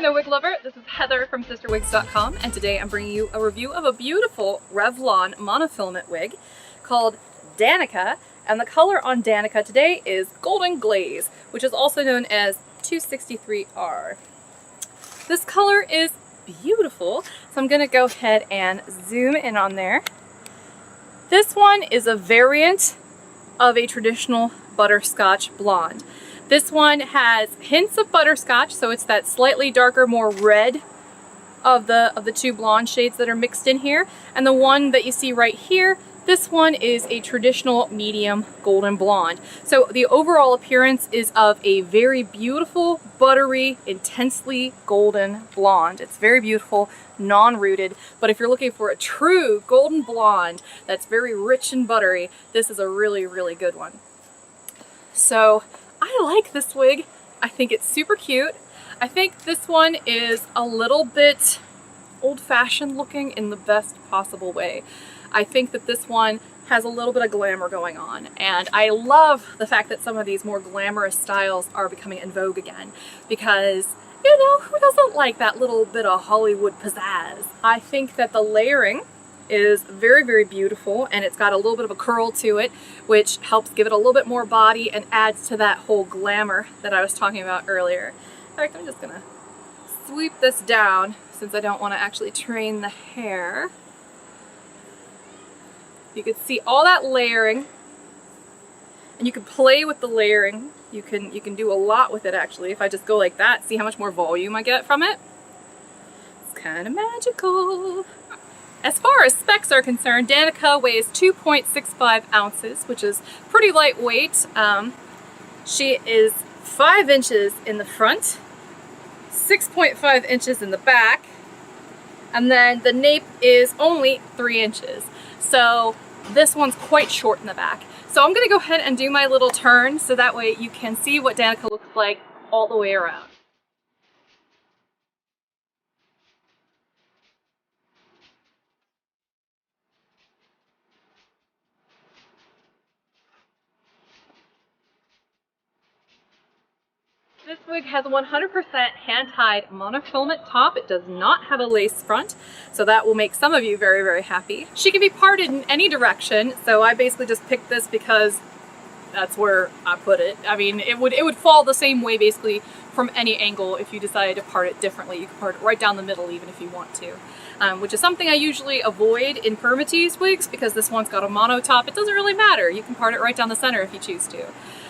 morning there, wig lover. This is Heather from CysterWigs.com, and today I'm bringing you a review of a beautiful Revlon monofilament wig called Danica, and the color on Danica today is Golden Glaze, which is also known as 263R. This color is beautiful, so I'm going to go ahead and zoom in on there. This one is a variant of a traditional butterscotch blonde. This one has hints of butterscotch, so it's that slightly darker, more red of the two blonde shades that are mixed in here. And the one that you see right here, this one is a traditional medium golden blonde. So the overall appearance is of a very beautiful, buttery, intensely golden blonde. It's very beautiful, non-rooted, but if you're looking for a true golden blonde that's very rich and buttery, this is a really, really good one. So I like this wig. I think it's super cute. I think this one is a little bit old-fashioned looking in the best possible way. I think that this one has a little bit of glamour going on, and I love the fact that some of these more glamorous styles are becoming in vogue again, because, you know, who doesn't like that little bit of Hollywood pizzazz? I think that the layering is very, very beautiful, and it's got a little bit of a curl to it, which helps give it a little bit more body and adds to that whole glamour that I was talking about earlier. In fact, I'm just gonna sweep this down since I don't want to actually train the hair. You can see all that layering, and you can play with the layering. You can do a lot with it actually. If I just go like that, see how much more volume I get from it? It's kind of magical. As far as specs are concerned, Danica weighs 2.65 ounces, which is pretty lightweight. She is 5 inches in the front, 6.5 inches in the back, and then the nape is only 3 inches. So this one's quite short in the back. So I'm going to go ahead and do my little turn so that way you can see what Danica looks like all the way around. This wig has a 100% hand-tied monofilament top. It does not have a lace front, so that will make some of you very, very happy. She can be parted in any direction, so I basically just picked this because that's where I put it. I mean, it would fall the same way basically from any angle if you decided to part it differently. You can part it right down the middle even if you want to, which is something I usually avoid in permatease wigs because this one's got a mono top. It doesn't really matter. You can part it right down the center if you choose to.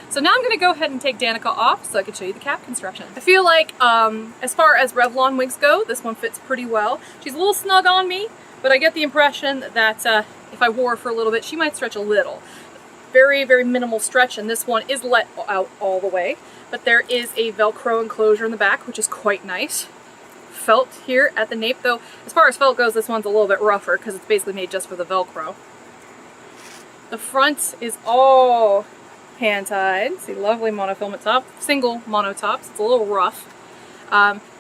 So now I'm going to go ahead and take Danica off so I can show you the cap construction. I feel like as far as Revlon wigs go, this one fits pretty well. She's a little snug on me, but I get the impression that if I wore her for a little bit, she might stretch a little. Very, very minimal stretch, and this one is let out all the way. But there is a Velcro enclosure in the back, which is quite nice. Felt here at the nape, though as far as felt goes, this one's a little bit rougher because it's basically made just for the Velcro. The front is all hand-tied. See, lovely monofilament top, single monotops. It's a little rough.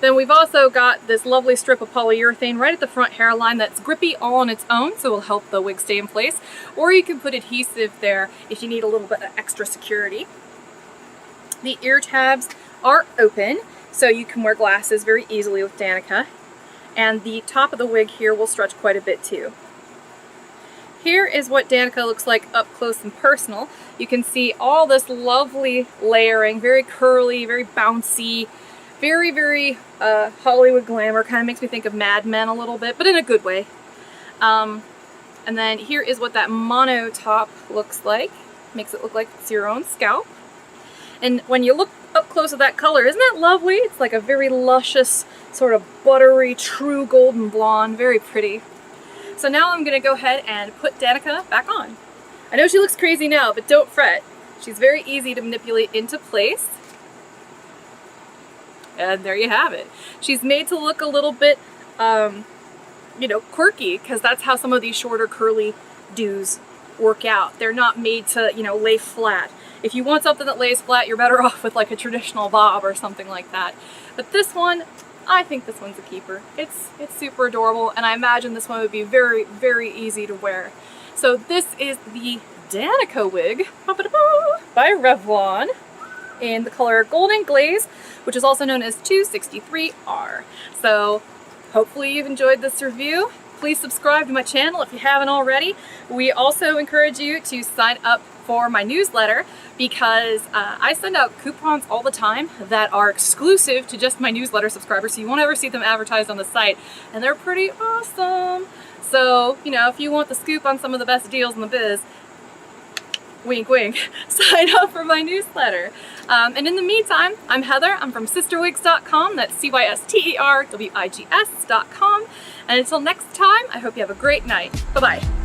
Then we've also got this lovely strip of polyurethane right at the front hairline that's grippy all on its own, so it'll help the wig stay in place. Or you can put adhesive there if you need a little bit of extra security. The ear tabs are open, so you can wear glasses very easily with Danica. And the top of the wig here will stretch quite a bit too. Here is what Danica looks like up close and personal. You can see all this lovely layering, very curly, very bouncy, very, very Hollywood glamour. Kind of makes me think of Mad Men a little bit, but in a good way. And then here is what that mono top looks like. Makes it look like it's your own scalp. And when you look up close at that color, isn't that lovely? It's like a very luscious, sort of buttery, true golden blonde. Very pretty. So now I'm going to go ahead and put Danica back on. I know she looks crazy now, but don't fret. She's very easy to manipulate into place. And there you have it. She's made to look a little bit, you know, quirky, because that's how some of these shorter curly do's work out. They're not made to, you know, lay flat. If you want something that lays flat, you're better off with like a traditional bob or something like that. But this one, I think this one's a keeper. It's super adorable, and I imagine this one would be very, very easy to wear. So this is the Danica wig by Revlon. in the color Golden Glaze, which is also known as 263R. So hopefully you've enjoyed this review. Please subscribe to my channel if you haven't already. We also encourage you to sign up for my newsletter because I send out coupons all the time that are exclusive to just my newsletter subscribers, so you won't ever see them advertised on the site, and they're pretty awesome. So, you know, if you want the scoop on some of the best deals in the biz, wink wink, sign up for my newsletter. And in the meantime, I'm Heather. I'm from CysterWigs.com. That's CysterWigs.com. And until next time, I hope you have a great night. Bye-bye.